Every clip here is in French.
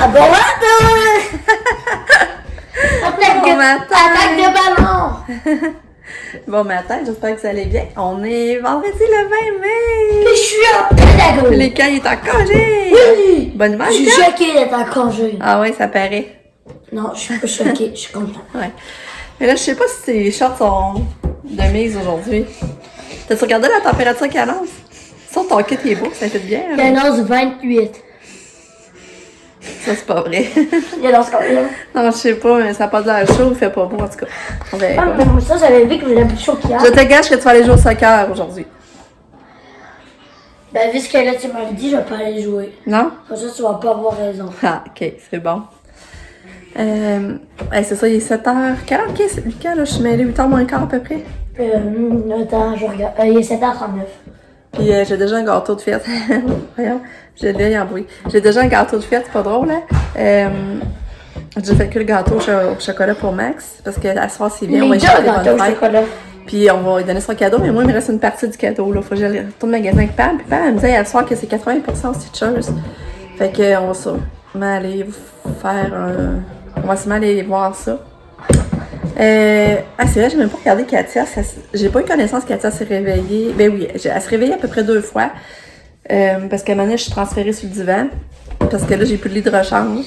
Bon matin! Attaque de ballon! Bon matin, j'espère que vous allez bien. On est vendredi le 20 mai. Puis je suis en pédagogue. Les cas, il est en congé. Oui! Bonne matin. Je suis choquée d'être en congé. Ah oui, ça paraît. Non, je suis pas choquée, je suis contente. Ouais. Mais là, je sais pas si tes shorts sont de mise aujourd'hui. T'as-tu regardé la température qui annonce? Ça, ton kit est beau, ça fait bien. Il annonce 28. Ça, c'est pas vrai. Il annonce combien? Non, je sais pas, mais ça a pas de l'air chaud, il fait pas beau en tout cas. On verra. Ah, mais moi, ça, j'avais vu que vous plus chaud qu'hier. Je te gâche que tu vas aller jouer au soccer aujourd'hui. Ben, vu ce que là, tu m'as dit, je vais pas aller jouer. Non? Comme ça, tu vas pas avoir raison. Ah, ok, c'est bon. C'est ça, il est 7h. Quelle heure est Lucas, là? Je suis mêlée 8h moins quart à peu près. Attends, je regarde. Il est 7h39. Puis j'ai déjà un gâteau de fête. Voyons, j'ai l'œil en bruit. J'ai déjà un gâteau de fête, c'est pas drôle, hein? J'ai fait que le gâteau au chocolat pour Max, parce que la soirée, c'est bien, on va y faire des bonnes fêtes. Chocolat. Puis on va lui donner son cadeau, mais moi, il me reste une partie du cadeau, là. Faut que j'aille retourner au magasin avec Pam. Puis Pam, elle me disait hier soir que c'est 80% stitchers. Fait que on va sûrement aller faire on va sûrement aller voir ça. C'est vrai, j'ai même pas regardé Katia. J'ai pas eu connaissance que Katia s'est réveillée. Ben oui, elle se réveillait à peu près 2 fois. Parce qu'à un moment donné, je suis transférée sur le divan. Parce que là, j'ai plus de lit de rechange.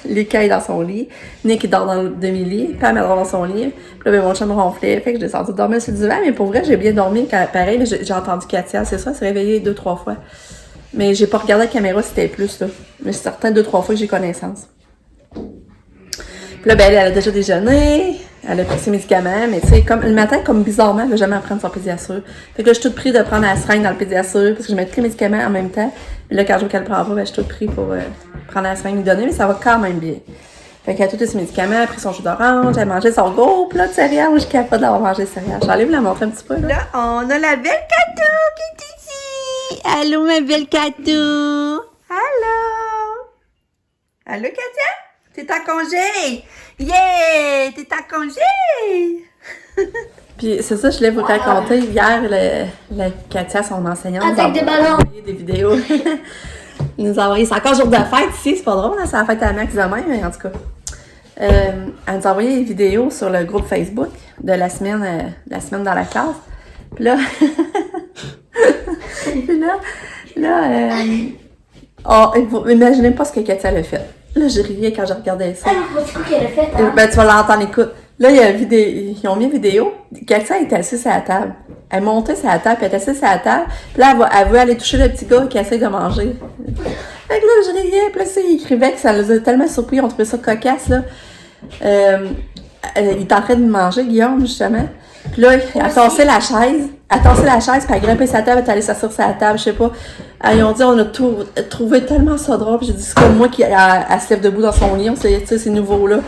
Lucas est dans son lit. Nick, il dort dans le demi-lit. Pam, elle dort dans son lit. Puis là, ben, mon chum ronflait. Fait que je descendu dormir sur le divan. Mais pour vrai, j'ai bien dormi. Pareil, là, j'ai entendu Katia. C'est ça, elle s'est réveillée 2-3 fois. Mais j'ai pas regardé la caméra si c'était plus, là. Mais c'est certain 2-3 fois que j'ai connaissance. Puis là, ben, elle a déjà déjeuné. Elle a pris ses médicaments, mais tu sais, comme le matin, comme bizarrement, elle va jamais prendre son pédiasure. Fait que là, je suis toute pris de prendre la seringue dans le pédiasure, parce que je mets tous les médicaments en même temps. Mais là, quand je vois qu'elle prend pas, ben, je suis toute pris pour prendre la seringue lui donner, mais ça va quand même bien. Fait qu'elle a tous ses médicaments, elle a pris son jus d'orange, elle a mangé son gros plat de céréales. Moi, je suis capable d'avoir mangé céréales. Je vais aller vous la montrer un petit peu, là. Là, on a la belle Catou qui est ici. Allô, ma belle Catou. Allô. Allô, Katia? T'es en congé! Yeah! T'es en congé! Puis c'est ça, je voulais vous raconter. Hier, Katia, son enseignante, Attaque de ballon! des vidéos. Il nous a envoyé, c'est encore jour de fête ici, c'est pas drôle, hein, c'est la fête à Max demain, mais en tout cas. Elle nous a envoyé des vidéos sur le groupe Facebook de la semaine dans la classe. Puis là, vous imaginez pas ce que Katia a fait. Là, je riais quand je regardais ça. Ah, c'est quoi qu'elle a fait, hein? Ben, tu vas l'entendre, écoute. Là, il y a ils ont mis une vidéo. Katia est assise à la table. Elle est montée sur la table, puis elle est assise à la table. Puis là, elle veut aller toucher le petit gars qui essaie de manger. Fait que là, je riais. Puis là, il écrivait que ça les a tellement surpris. On trouvait ça cocasse, là. Il est en train de manger, Guillaume, justement. Puis là, elle a tassé la chaise. Puis elle a grimpé sa table, elle est allée s'asseoir sur la table, je sais pas. Ils ont dit, on a trouvé tellement ça drôle. Puis j'ai dit, c'est comme moi qui elle se lève debout dans son lit. On sait, tu sais, c'est nouveau, là.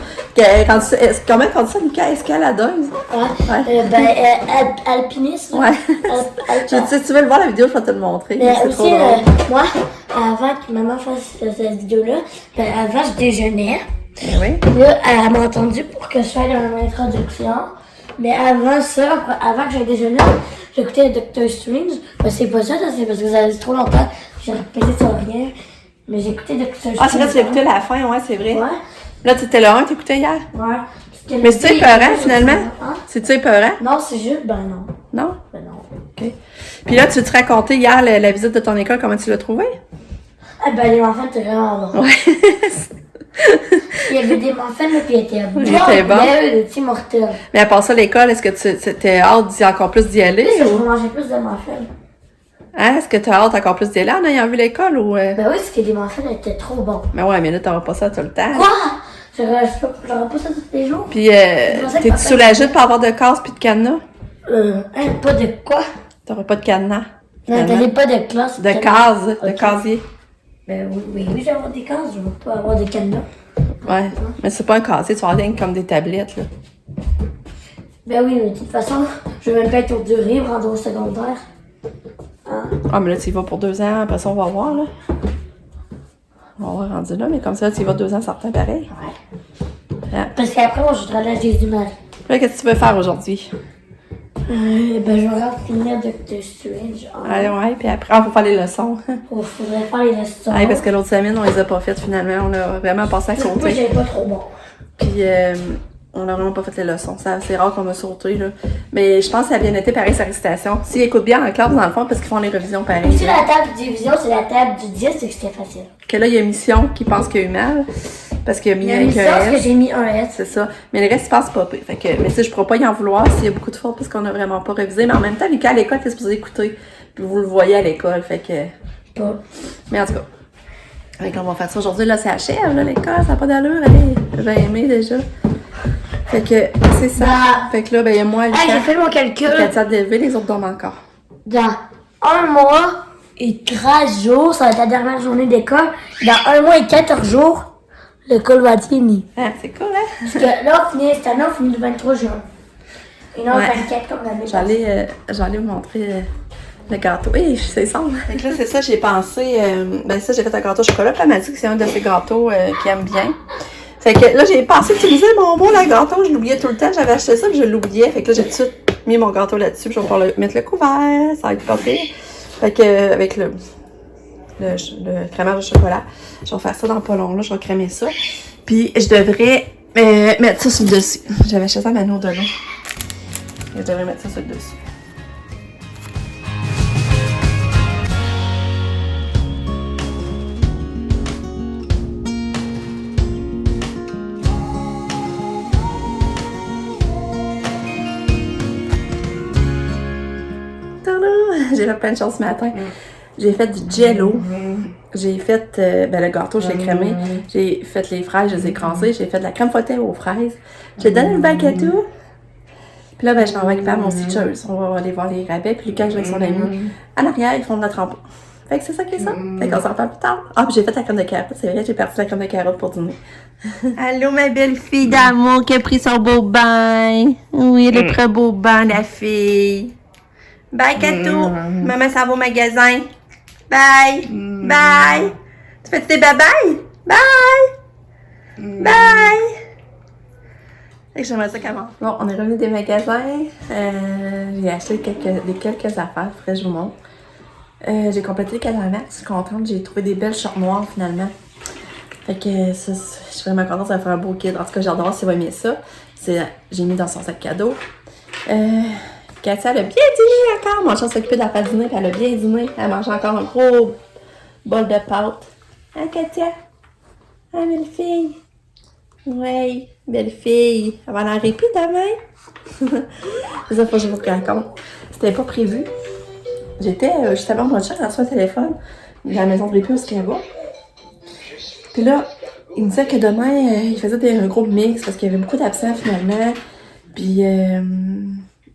Comment on dit ça, Lucas? Escaladeuse? Ouais. Alpiniste. Ouais. J'ai dit, si tu veux le voir, la vidéo, je vais te le montrer. Mais c'est aussi, trop drôle. moi, avant que maman fasse cette vidéo-là, ben, avant, je déjeunais. Oui. Là, elle m'a entendu pour que je fasse une introduction. Mais avant ça, avant que j'aille déjeuner, j'écoutais Doctor Strange. Ben, c'est pas ça, c'est parce que ça faisait trop longtemps. J'ai répété sur rien. Mais j'écoutais Doctor Strange. Ah, c'est vrai, tu l'as écouté à la fin, ouais, c'est vrai. Ouais. Là, c'était le 1 que t'écoutais hier. Ouais. Mais c'est-tu épeurant, finalement? Hein? C'est-tu épeurant? Non, c'est juste, ben non. Non? Ben non. OK. Puis là, tu te racontais hier la visite de ton école, comment tu l'as trouvée? Ah ben les enfants étaient vraiment bons. Ouais. Il y avait des enfants, mais puis ils étaient bons. Ils étaient bons. Mais eux, des petits mortels. Mais à part ça, l'école, est-ce que tu étais hâte encore plus d'y aller? Est-ce que je Ou... mangeais plus de muffins? Hein? Est-ce que tu as hâte encore plus d'y aller en ayant vu l'école? Ou Ben oui, parce que les muffins étaient trop bons. Mais ouais, mais là, t'auras pas ça tout le temps. Quoi? J'aurais pas ça tous les jours. Puis, t'es-tu soulagée de pas avoir de casse puis de cadenas? Pas de quoi? T'auras pas de cadenas? Non, t'avais pas de classe. De cases, de casier. Ben oui, je vais avoir des cases, je veux pas avoir des cadenas. Ouais, mais c'est pas un casier, tu vas avoir comme des tablettes, là. Ben oui, mais de toute façon, je vais même pas être au durée, rendre au secondaire. Hein? Ah, mais là, tu y vas pour 2 ans, après ça, on va voir, là. On va voir rendu là, mais comme ça, tu y vas 2 ans certain pareil. Ouais. Ouais. Parce qu'après, moi, je voudrais aller à Jésus-Marie. Là, qu'est-ce que tu veux faire aujourd'hui? Ben, je vais finir Doctor Strange. Allez, ouais, puis après, on va faire les leçons. Oh, faudrait faire les leçons. Ouais, parce que l'autre semaine, on les a pas faites finalement. On a vraiment passé à Moi, côté. j'avais pas trop bon. Puis, on a vraiment pas fait les leçons. C'est rare qu'on m'a sauté, là. Mais je pense que ça a bien été pareil sa récitation. S'ils écoutent bien en classe, dans le fond, parce qu'ils font les révisions pareil. Aussi, la table de division, c'est la table du 10, c'est que c'était facile. Que là, il y a Mission qui pense qu'il a eu mal. Parce qu'il a mis Il y a un une sorte que S. j'ai mis un S. C'est ça. Mais le reste, il passe pas pire. Fait que, mais si je pourrais pas y en vouloir s'il y a beaucoup de fautes parce qu'on a vraiment pas révisé. Mais en même temps, Lucas, à l'école, t'es supposé écouter. Puis vous le voyez à l'école. Fait que. Pas. Mais en tout cas. Fait qu'on va faire ça aujourd'hui. Là, c'est achève, là, l'école. Ça n'a pas d'allure. Allez, j'ai aimé déjà. Fait que, c'est ça. Bah. Fait que là, ben, il y a moi, Lucas. Hey, j'ai fait mon calcul. Katia de lever, les autres dorment encore. Dans 1 mois et 13 jours, ça va être la dernière journée d'école. Dans 1 mois et 14 jours, l'école va être finie. Ah, c'est cool, hein? Parce que là, cette année, on finit le 23 juin. Et non, Ouais. 24 comme l'année passée. J'allais vous montrer le gâteau. Hey, c'est sombre. Fait que là, c'est ça, j'ai pensé. Ben, ça, j'ai fait un gâteau au chocolat. Puis elle m'a dit que c'est un de ces gâteaux qu'elle aime bien. Fait que là, j'ai pensé utiliser mon bol à gâteau. Je l'oubliais tout le temps. J'avais acheté ça, puis je l'oubliais. Fait que là, j'ai tout de suite mis mon gâteau là-dessus. Puis je vais pouvoir mettre le couvert. Ça va être pas pire. Fait que, avec le crémage de chocolat, je vais faire ça dans pas long. Là, je vais crémer ça. Puis, je devrais mettre ça sur le dessus. J'avais acheté ça à Manon de l'eau. Je devrais mettre ça sur le dessus. J'ai fait plein de choses ce matin. J'ai fait du jello. J'ai fait le gâteau, je l'ai crémé. J'ai fait les fraises, je les ai écrasées. J'ai fait de la crème fouettée aux fraises. J'ai donné le bac à tout. Puis là, ben, je m'en vais récupérer mon stitcheuse. On va aller voir les rabais. Puis Lucas, avec son ami, en arrière, ils font de la trempe. Fait que c'est ça qui est ça. Fait qu'on s'en reparle plus tard. Ah, puis j'ai fait la crème de carotte. C'est vrai, j'ai perdu la crème de carotte pour dîner. Allô, ma belle fille d'amour qui a pris son beau bain. Oui, elle a pris un beau bain, la fille. Bye, Katou. Maman, ça va au magasin. Bye. Bye. Tu fais tes bye-bye? Bye. Bye. Fait que j'aimerais ça comment. Bon, on est revenu des magasins. J'ai acheté quelques affaires. Faudrait que je vous montre. J'ai complété les cadramax. Je suis contente. J'ai trouvé des belles shorts noires finalement. Fait que ça, je suis vraiment contente. Ça va faire un beau kid. En tout cas, j'adore s'il va aimer ça. J'ai mis dans son sac cadeau. Katia, elle a bien dîné encore. Mon chat s'occupait de la faire dîner, puis elle a bien dîné. Elle mange encore un gros bol de pâte. Hein, Katia? Hein, belle fille? Oui, belle fille. Elle va aller en répit demain. C'est ça, faut que je vous raconte. C'était pas prévu. J'étais justement, mon chat, reçu un téléphone de la maison de répit où il va. Puis là, il me disait que demain, il faisait un gros mix parce qu'il y avait beaucoup d'absents finalement. Puis,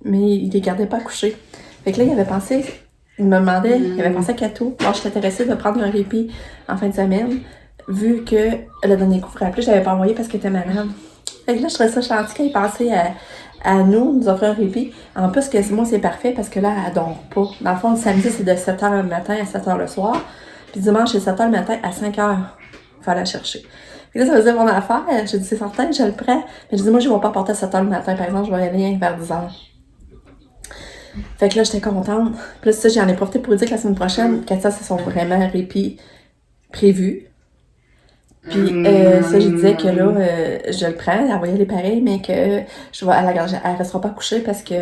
mais il les gardait pas couchés. Fait que là, il avait pensé, il me demandait, il avait pensé à Katou. Moi, je suis intéressée de prendre un répit en fin de semaine, vu que le dernier coup, rappelé, je l'avais pas envoyé parce qu'il était malade. Fait que là, je trouvais ça gentil qu'il pensait à nous offrir un répit. En plus, que moi, c'est parfait parce que là, elle dort pas. Dans le fond, le samedi, c'est de 7h le matin à 7h le soir. Puis dimanche, c'est 7h le matin à 5h. Il faut aller la chercher. Puis là, ça faisait mon affaire. J'ai dit, c'est certain, je le prends. Mais je dis, moi, je ne vais pas porter à 7h le matin. Par exemple, je vais y aller vers 10h. Fait que là, j'étais contente. Puis là, ça, j'en ai profité pour dire que la semaine prochaine, Katia, c'est son vraiment répit prévu. Puis ça, je disais que là, je le prends, elle va y aller pareil, mais que elle restera pas couchée parce que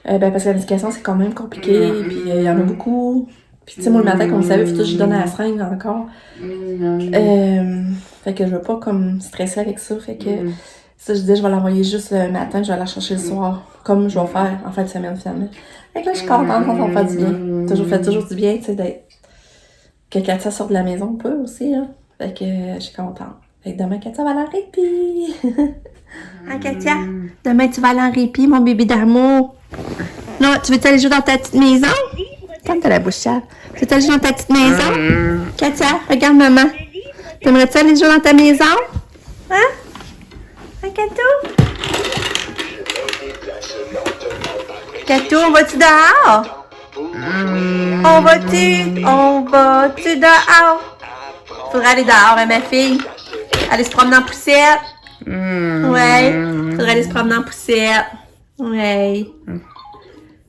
parce que la médication, c'est quand même compliqué. Puis il y en a beaucoup. Puis tu sais, moi, le matin, comme vous savez, faut que je donne à la seringue encore. Fait que je veux pas comme stresser avec ça. Fait que ça, je disais, je vais l'envoyer juste le matin, je vais la chercher le soir. Comme je vais faire en fin de semaine, finalement. Fait que là, je suis contente quand on fait du bien. Toujours du bien, tu sais, d'être... Que Katia sorte de la maison un peu aussi, là. Fait que je suis contente. Fait que demain, Katia va aller en répit. Hein, Katia? Demain, tu vas aller en répit, mon bébé d'amour. Non, tu veux aller jouer dans ta petite maison? Comme t'as la bouche sale. Tu veux aller jouer dans ta petite maison? Katia, regarde maman. T'aimerais-tu aller jouer dans ta maison? Hein? Hein, Katou? Katou, on va-tu dehors? On va-tu dehors? Faudrait aller dehors, hein, ma fille. Aller se promener en poussette. Ouais, faudrait aller se promener en poussette. Ouais.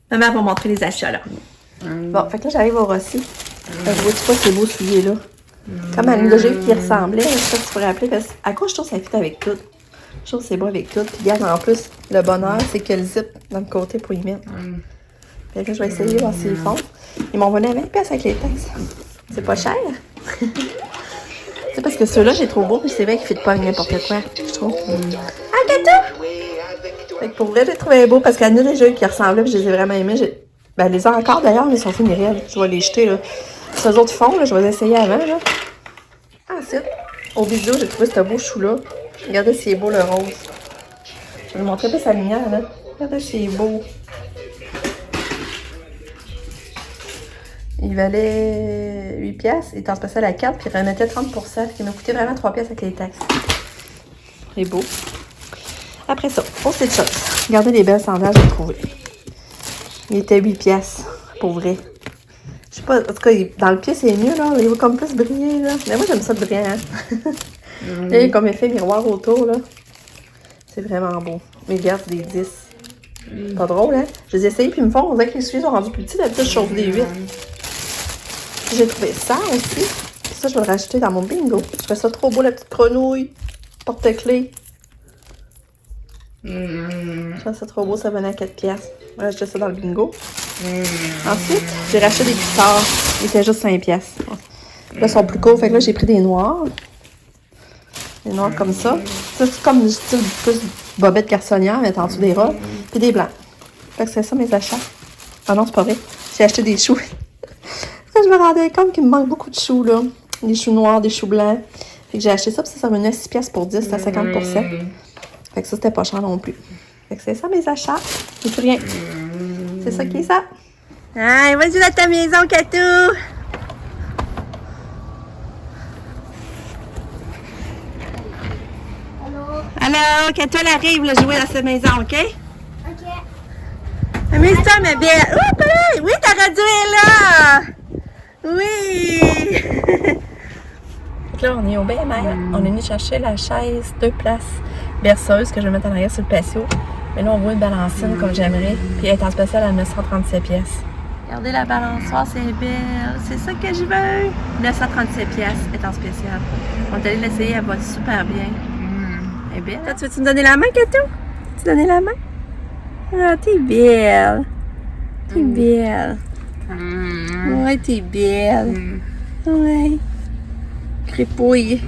Maman va montrer les achats, là. Bon, fait que là, j'arrive au Rossi. Fait que vois-tu pas ces beaux souliers-là? Comme à l'une de qui ressemblait, je sais pas si tu pourrais appeler, parce qu'à quoi je trouve que ça fit avec tout. Je trouve que c'est beau avec tout. Puis regarde, en plus, le bonheur, c'est que le zip dans le côté pour y mettre. Fait que là, je vais essayer voir s'ils font. Ils m'ont donné à 20$ avec les taxes. C'est pas cher. C'est parce que ceux-là, j'ai trop beau, puis c'est vrai qu'ils ne fit pas avec n'importe quoi, je trouve. Ah, Kato! Fait que pour vrai, j'ai trouvé beau, parce qu'il y en a déjà qui ressemblaient, puis je les ai vraiment aimés. Ben, je les ai encore d'ailleurs, mais ils sont finis réels. Je vais les jeter, là. Ces autres font, là, je vais les essayer avant, là. Ensuite, au bisou, j'ai trouvé ce beau chou-là. Regardez si c'est beau, le rose. Je vais vous montrer plus sa lumière, là. Regardez si c'est beau. Il valait 8$, il était en spécial à 4$, puis il remettait 30%, qui m'a coûté vraiment 3$ avec les taxes. C'est beau. Après ça, autre petite chose. Regardez les belles sandales que j'ai trouvées. Il était 8$, pour vrai. Je sais pas, en tout cas, dans le pied, c'est mieux, là. Il va comme plus briller, là. Mais moi, j'aime ça brillant. Il y a comme effet miroir autour, là. C'est vraiment beau. Mais regarde, c'est des 10. Pas drôle, hein? Je les ai essayés, puis ils me font, on dirait que les souliers sont rendus plus petits. D'habitude, je chauffe des 8. J'ai trouvé ça aussi. Ça, je vais le rajouter dans mon bingo. Je trouve ça trop beau, la petite grenouille. Porte-clés. Je trouve ça trop beau, ça venait à 4$. Je vais rajouter ça dans le bingo. Ensuite, j'ai racheté des guitares. Ils étaient juste 5$. Là, ils sont plus courts. Fait que là, j'ai pris des noirs. Des noirs comme ça. Ça, c'est comme du style plus bobette garçonnière, mais en dessous des robes. Puis des blancs. Fait que c'est ça mes achats. Ah non, c'est pas vrai. J'ai acheté des choux. Je me rendais compte qu'il me manque beaucoup de choux, là. Des choux noirs, des choux blancs. Fait que j'ai acheté ça, puis ça venait à 6$ pour 10, c'était à 50%. Fait que ça, c'était pas cher non plus. Fait que c'est ça mes achats. J'ai plus rien. C'est ça qui est ça. Allez, vas-y dans ta maison, Katou! Allô, Katou, elle arrive, là, jouer dans cette maison, OK? Ok. Amuse-toi, ma belle. Oups, là! Oui, ta radio est là! Oui! Là, on est au BMR. On est venu chercher la chaise 2 places berceuse que je vais mettre en arrière sur le patio. Mais là, on voit une balancine comme j'aimerais. Puis elle est en spécial à 937$. Regardez la balançoire, c'est belle. C'est ça que je veux. 937$ est en spécial. On est allé l'essayer, elle va super bien. Elle est belle. Toi, tu veux-tu me donner la main, Katou? Tu donner la main? Ah, t'es belle. T'es belle. Ouais, t'es belle. Ouais. Crépouille.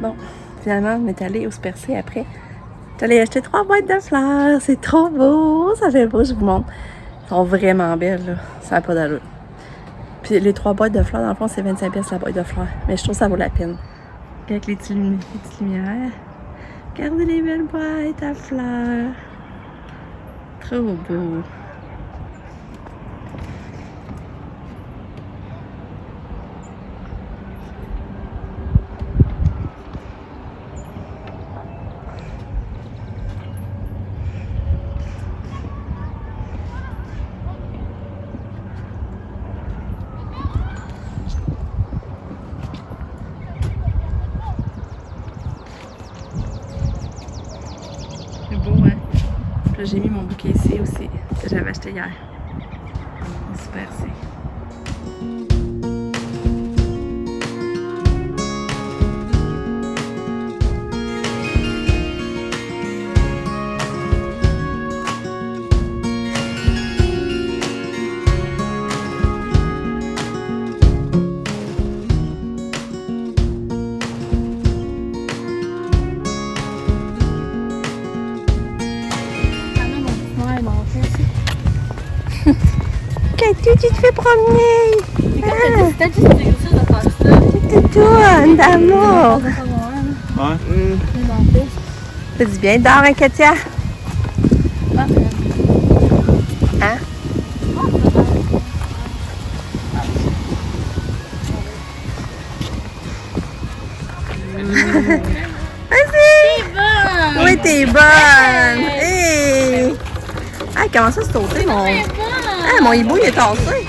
Bon, finalement, on est allé au Super C après. J'allais acheter 3 boîtes de fleurs. C'est trop beau. Ça fait beau, je vous montre. Elles sont vraiment belles, là. Ça n'a pas d'allure. Puis les 3 boîtes de fleurs, dans le fond, c'est 25$ la boîte de fleurs. Mais je trouve que ça vaut la peine. Avec les petites lumières. Regardez les belles boîtes à fleurs. Trop beau. C'est beau, hein? Puis là, j'ai mis mon bouquet ici aussi, que j'avais acheté hier. Super, c'est. Katou, tu te fais promener! T'as dit que c'était quelque chose de faire ça. Tu tournes d'amour! Ouais. Ça dit bien, dors, hein, Katia? Hein? t'es bonne! Hey! Ah, comment ça se sauter, mon... Ah, mon hibou, il est tassé!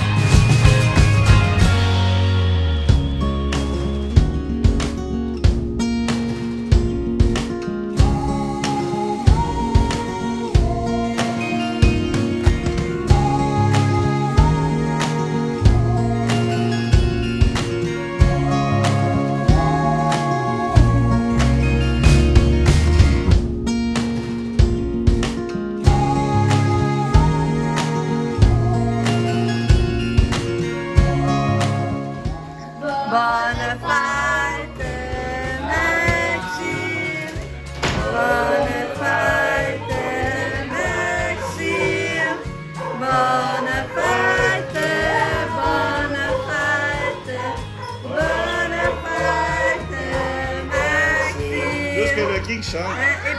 Bonne fête, Maxime! Bonne fête, Maxime! Bonne fête, bonne fête, bonne fête, Maxime! Juste que le king chante. Et